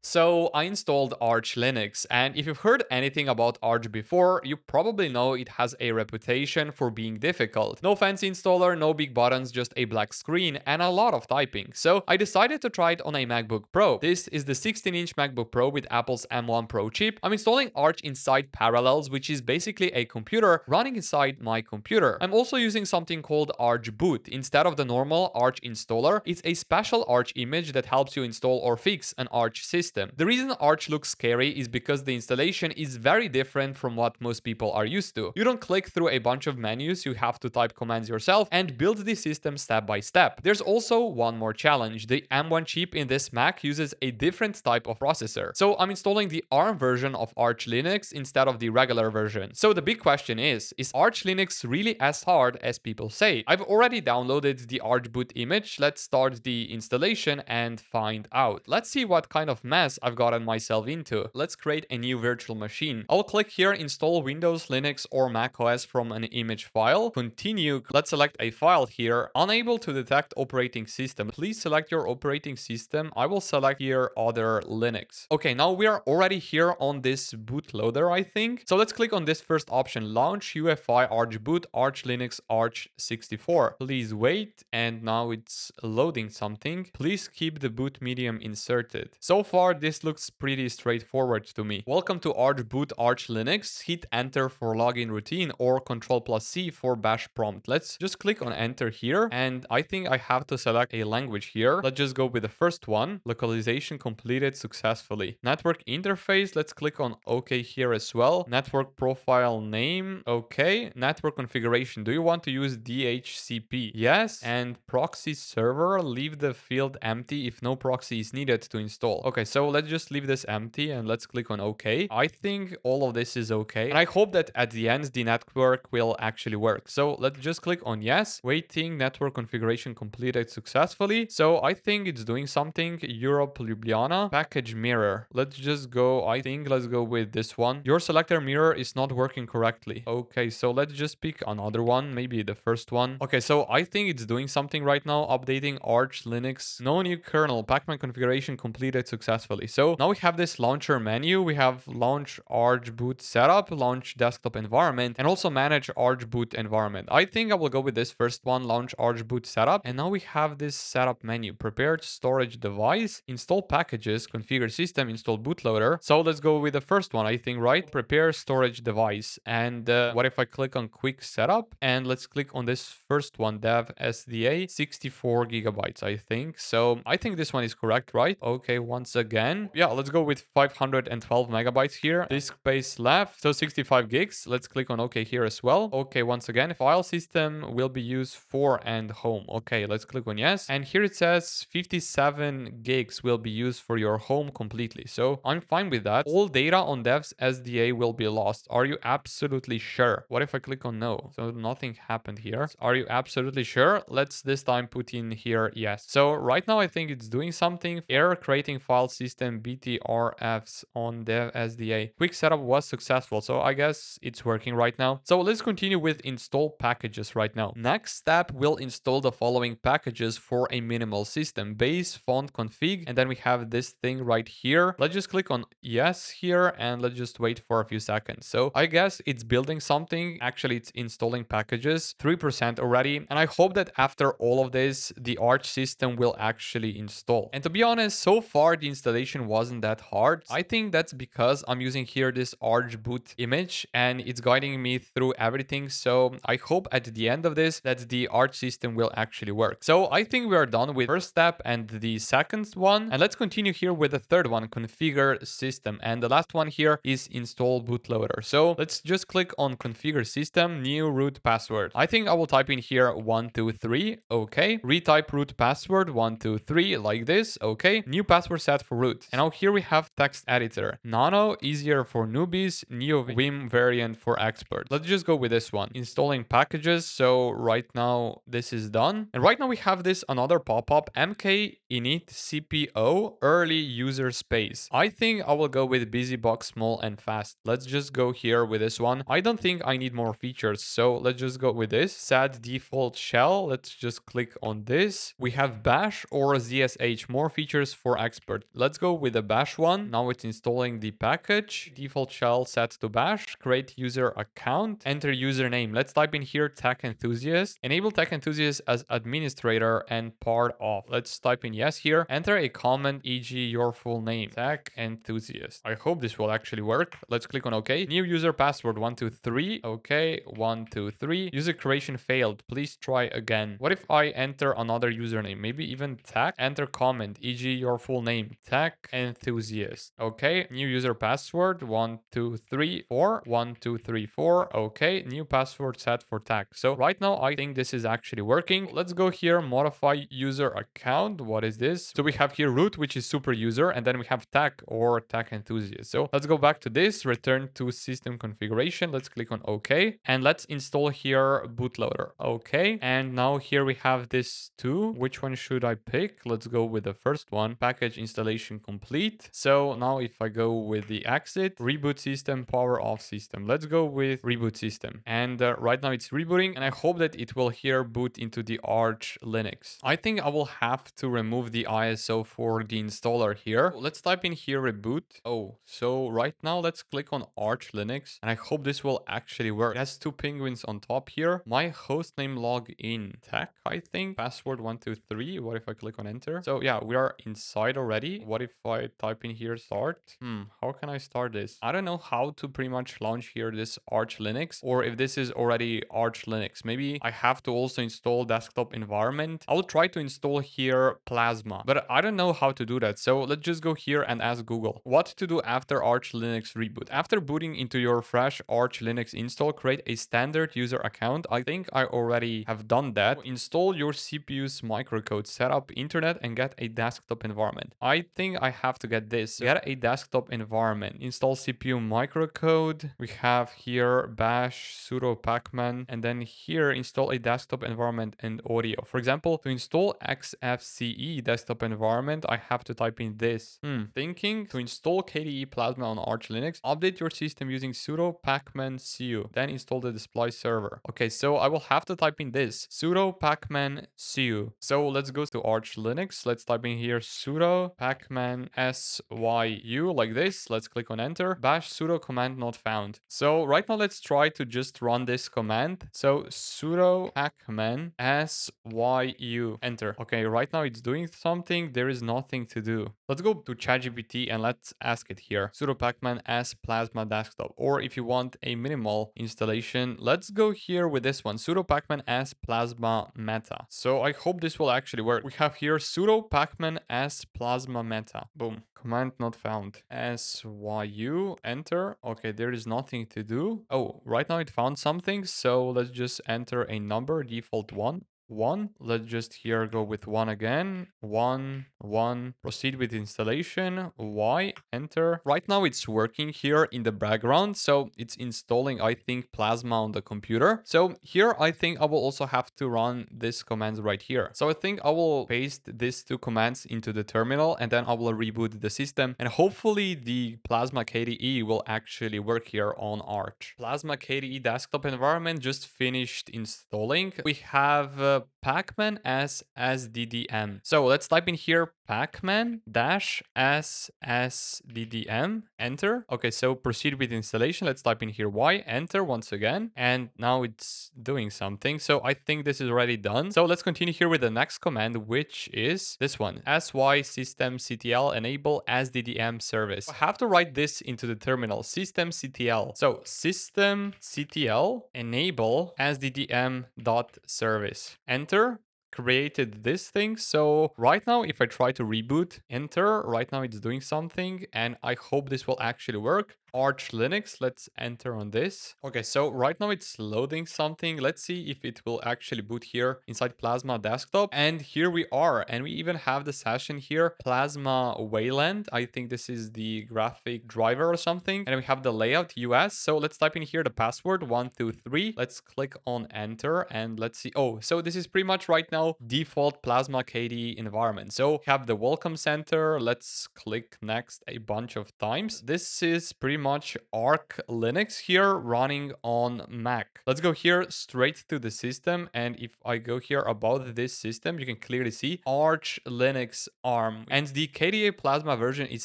So I installed Arch Linux, and if you've heard anything about Arch before, you probably know it has a reputation for being difficult. No fancy installer, no big buttons, just a black screen and a lot of typing. So I decided to try it on a MacBook Pro. This is the 16-inch MacBook Pro with Apple's M1 Pro chip. I'm installing Arch inside Parallels, which is basically a computer running inside my computer. I'm also using something called Archboot. Instead of the normal Arch installer, it's a special Arch image that helps you install or fix an Arch system. The reason Arch looks scary is because the installation is very different from what most people are used to. You don't click through a bunch of menus, you have to type commands yourself and build the system step by step. There's also one more challenge. The M1 chip in this Mac uses a different type of processor. So I'm installing the ARM version of Arch Linux instead of the regular version. So the big question is Arch Linux really as hard as people say? I've already downloaded the Archboot image. Let's start the installation and find out. Let's see what kind of mess I've gotten myself into. Let's create a new virtual machine. I'll click here, install Windows, Linux, or Mac OS from an image file. Continue. Let's select a file here. Unable to detect operating system. Please select your operating system. I will select here other Linux. Okay, now we are already here on this bootloader, I think. So let's click on this first option, launch UEFI Archboot, Arch Linux, Arch 64. Please wait, and now it's loading something. Please keep the boot medium inserted. So far, this looks pretty straightforward to me. Welcome to Archboot Arch Linux. Hit enter for login routine or Ctrl+C for bash prompt. Let's just click on enter here, and I think I have to select a language here. Let's just go with the first one. Localization completed successfully. Network interface, let's click on OK here as well. Network profile name, okay. Network configuration, do you want to use DHCP? Yes. And proxy server, leave the field empty if no proxy is needed to install. Okay, so let's just leave this empty and let's click on OK. I think all of this is okay. And I hope that at the end, the network will actually work. So let's just click on yes. Waiting, network configuration completed successfully. So I think it's doing something. Europe, Ljubljana, package mirror. Let's just go, I think let's go with this one. Your selector mirror is not working correctly. Okay, so let's just pick another one, maybe the first one. Okay, so I think it's doing something right now, updating Arch Linux. No new kernel, pacman configuration completed successfully. So now we have this launcher menu. We have launch Archboot setup, launch desktop environment, and also manage Archboot environment. I think I will go with this first one, launch Archboot setup. And now we have this setup menu, prepared storage device, install packages, configure system, install bootloader. So let's go with the first one, I think, right? Prepare storage device. And what if I click on quick setup and let's click on this first one, dev SDA, 64 gigabytes, I think. So I think this one is correct, right? Okay, once again. Yeah, let's go with 512 megabytes here. Disk space left, so 65 gigs. Let's click on OK here as well. Okay, once again, file system will be used for and home. Okay, let's click on yes. And here it says 57 gigs will be used for your home completely. So I'm fine with that. All data on dev's SDA will be lost. Are you absolutely sure? What if I click on no? So nothing happened here. Are you absolutely sure? Let's this time put in here yes. So right now I think it's doing something. Error creating file system BTRFs on dev SDA. Quick setup was successful. So I guess it's working right now. So let's continue with install packages right now. Next step, we'll install the following packages for a minimal system: base, font, config, and then we have this thing right here. Let's just click on yes here and let's just wait for a few seconds. So I guess it's building something. Actually, it's installing packages, 3% already. And I hope that after all of this, the Arch system will actually install. And to be honest, so far the installation wasn't that hard. I think that's because I'm using here this Archboot image and it's guiding me through everything. So I hope at the end of this that the Arch system will actually work. So I think we are done with first step and the second one. And let's continue here with the third one, configure system. And the last one here is install bootloader. So let's just click on configure system, new root password. I think I will type in here 123. Okay. Retype root password 123 like this. Okay. New password set for root. And now here we have text editor. Nano, easier for newbies, Neo Vim variant for expert. Let's just go with this one. Installing packages. So right now this is done. And right now we have this another pop-up, MK init CPO early user space. I think I will go with BusyBox small and fast. Let's just go here with this one. I don't think I need more features. So let's just go with this. Set default shell. Let's just click on this. We have bash or ZSH, more features for expert. Let's let's go with the bash one. Now it's installing the package. Default shell set to bash. Create user account. Enter username. Let's type in here tech enthusiast. Enable tech enthusiast as administrator and part off. Let's type in yes here. Enter a comment, e.g. your full name. Tech enthusiast. I hope this will actually work. Let's click on OK. New user password 123. Okay, 123. User creation failed. Please try again. What if I enter another username? Maybe even tech. Enter comment, e.g. your full name. Tech enthusiast. Okay, new user password 1234. 1234. Okay, new password set for tech. So right now I think this is actually working. Let's go here, modify user account. What is this? So we have here root, which is super user, and then we have tech or tech enthusiast. So let's go back to this, return to system configuration. Let's click on OK, and let's install here bootloader. Okay, and now here we have this too. Which one should I pick? Let's go with the first one. Package installation complete. So now if I go with the exit, reboot system, power off system. Let's go with reboot system. And right now it's rebooting, and I hope that it will here boot into the Arch Linux. I think I will have to remove the ISO for the installer here. Let's type in here reboot. Oh, so right now let's click on Arch Linux, and I hope this will actually work. It has two penguins on top here. My hostname login tech, I think. Password 123. What if I click on enter? So yeah, we are inside already. What if I type in here start? How can I start this? I don't know how to pretty much launch here this Arch Linux, or if this is already Arch Linux. Maybe I have to also install desktop environment. I'll try to install here Plasma, but I don't know how to do that. So let's just go here and ask Google what to do after Arch Linux reboot. After booting into your fresh Arch Linux install, create a standard user account. I think I already have done that. Install your CPU's microcode, set up internet, and get a desktop environment. I think I have to get this. Get a desktop environment. Install CPU microcode. We have here bash sudo pacman, and then here install a desktop environment and audio. For example, to install XFCE desktop environment, I have to type in this. Thinking to install KDE Plasma on Arch Linux, update your system using sudo pacman cu, then install the display server. Okay, so I will have to type in this sudo pacman cu. So let's go to Arch Linux. Let's type in here sudo pacman syu like this. Let's click on enter. Bash sudo command not found. So right now let's try to just run this command. So sudo pacman syu enter. Okay, right now it's doing something. There is nothing to do. Let's go to ChatGPT and let's ask it here. Sudo pacman as plasma desktop. Or if you want a minimal installation, let's go here with this one. Sudo pacman as plasma meta. So I hope this will actually work. We have here sudo pacman as plasma meta. Boom. Command not found. Syu enter. Okay, there is nothing to do. Oh, right now it found something. So let's just enter a number, default 1. 1. Let's just here go with 1 again. 1, 1. Proceed with installation. Y. Enter. Right now it's working here in the background. So it's installing, I think, Plasma on the computer. So here I think I will also have to run this command right here. So I think I will paste these two commands into the terminal, and then I will reboot the system. And hopefully the Plasma KDE will actually work here on Arch. Plasma KDE desktop environment just finished installing. We have pacman as sddm. So let's type in here pacman dash as sddm. Enter. Okay, so proceed with installation. Let's type in here y. Enter once again. And now it's doing something. So I think this is already done. So let's continue here with the next command, which is this one. sy systemctl enable sddm service. I have to write this into the terminal. Systemctl. So systemctl enable sddm dot service. Enter. Created this thing. So right now if I try to reboot, enter, right now it's doing something, and I hope this will actually work. Arch Linux, let's enter on this. Okay, so right now it's loading something. Let's see if it will actually boot here inside Plasma desktop. And here we are, and we even have the session here, Plasma Wayland. I think this is the graphic driver or something. And we have the layout US. So let's type in here the password 123. Let's click on enter and let's see. Oh, so this is pretty much right now default Plasma KDE environment. So we have the welcome center. Let's click next a bunch of times. This is pretty pretty much Arch Linux here running on Mac. Let's go here straight to the system. And if I go here about this system, you can clearly see Arch Linux ARM. And the KDE Plasma version is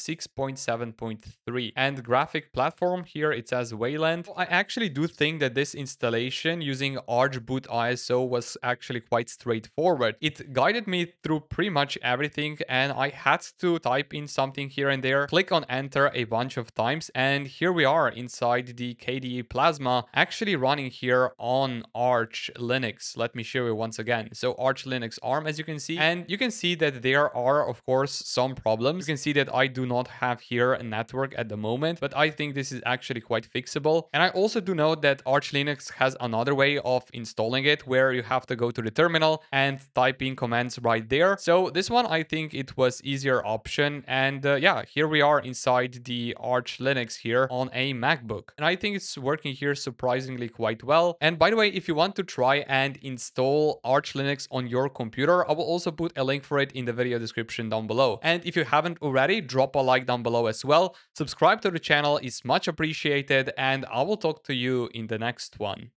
6.7.3. And graphic platform here, it says Wayland. I actually do think that this installation using Archboot ISO was actually quite straightforward. It guided me through pretty much everything, and I had to type in something here and there, click on enter a bunch of times, and here we are inside the KDE Plasma actually running here on Arch Linux. Let me show you once again. So Arch Linux ARM, as you can see, and you can see that there are of course some problems. You can see that I do not have here a network at the moment, but I think this is actually quite fixable. And I also do know that Arch Linux has another way of installing it where you have to go to the terminal and type in commands right there. So this one, I think it was easier option. And yeah, here we are inside the Arch Linux here on a MacBook. And I think it's working here surprisingly quite well. And by the way, if you want to try and install Arch Linux on your computer, I will also put a link for it in the video description down below. And if you haven't already, drop a like down below as well. Subscribe to the channel is much appreciated, and I will talk to you in the next one.